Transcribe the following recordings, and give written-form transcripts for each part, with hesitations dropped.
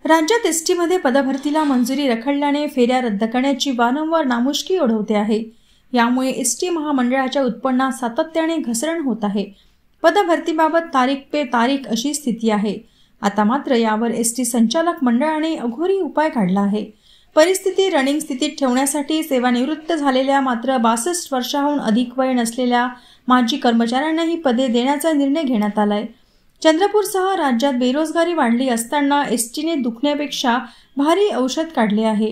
राज्यात एसटीमध्ये पदभरतीला मंजुरी रखडल्याने फेऱ्या रद्द करण्याची वारंवार नामुष्की ओढवते आहे। यामुळे एसटी महामंडळाच्या उत्पन्नात सातत्याने घसरण होत आहे। पदभरतीबाबत तारीख पे तारीख अशी स्थिती आहे। आता मात्र यावर एसटी संचालक मंडळाने अघोरी उपाय काढला आहे। परिस्थिती रनिंग स्थितीत ठेवण्यासाठी सेवानिवृत्त झालेल्या मात्र 62 वर्षांहून अधिक वय नसलेल्या माजी कर्मचाऱ्यांना ही पदे देण्याचा निर्णय घेण्यात आलाय। चंद्रपूरसह राज्यात बेरोजगारी वाढली असताना एसटीने दुखण्यापेक्षा भारी औषध काढले आहे।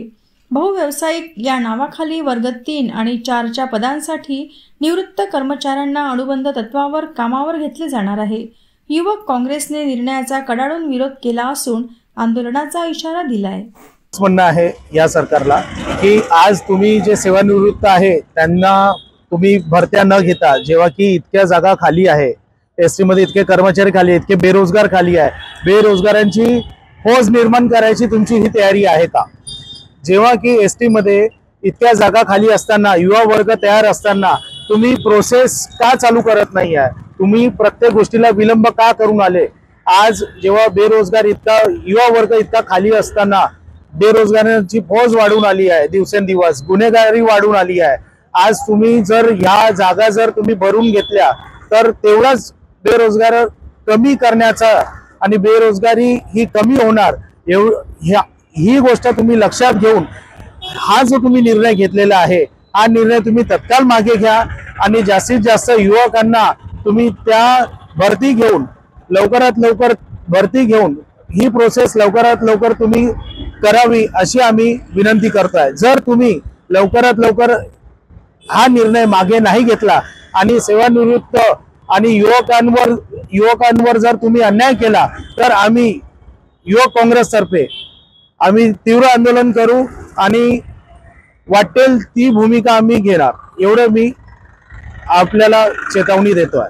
बहुव्यावसायिक या नावाखाली वर्ग 3 आणि 4 च्या पदांसाठी निवृत्त कर्मचाऱ्यांना अनुबंध तत्वावर कामावर घेतले जाणार आहे। युवक काँग्रेसने निर्णयाचा कडाडून विरोध केला असून आंदोलनाचा इशारा दिलाय। म्हणणं आहे या सरकारला की आज तुम्ही जे सेवानिवृत्त आहे त्यांना तुम्ही भरत्या न घेता, जेव्हा की इतक्या जागा खाली आहे, एसटी मध्ये इतके कर्मचारी खाली आहेत, इतके बेरोजगार खाली आहे, बेरोजगारांची फौज निर्माण करायची तुमची ही तयारी आहे का? जेव्हा की एसटी मध्ये इतक्या जागा खाली असताना, युवा वर्ग तयार असताना तुम्ही प्रोसेस का चालू करत नाही आहे? तुम्ही प्रत्येक गोष्टीला विलंब का करून आले? आज जेव्हा बेरोजगार इतका, युवा वर्ग इतका खाली असताना बेरोजगारांची फौज वाढून आली आहे, दिवसेंदिवस गुन्हेगारी वाढून आली आहे। आज तुम्ही जर ह्या जागा जर तुम्ही भरून घेतल्या तर तेवढाच बेरोजगार कमी करण्याचा आणि बेरोजगारी ही कमी होणार, ही गोष्ट तुम्ही लक्षात घेऊन हा जो तुम्ही निर्णय घेतलेला आहे, हा निर्णय तुम्ही तत्काळ मागे घ्या आणि जास्तीत जास्त युवकांना तुम्ही त्या भरती घेऊन, लवकरात लवकर भरती घेऊन ही प्रोसेस लवकरात लवकर तुम्ही करावी अशी आम्ही विनंती करतोय। जर तुम्ही लवकरात लवकर हा निर्णय मागे नाही घेतला आणि सेवानिवृत्त आणि युवकांवर जर तुम्ही अन्याय केला तर आम्ही युवक काँग्रेसतर्फे आम्ही तीव्र आंदोलन करू आणि वाटेल ती भूमिका आम्ही घेणार, एवढं मी आपल्याला चेतावणी देतोय।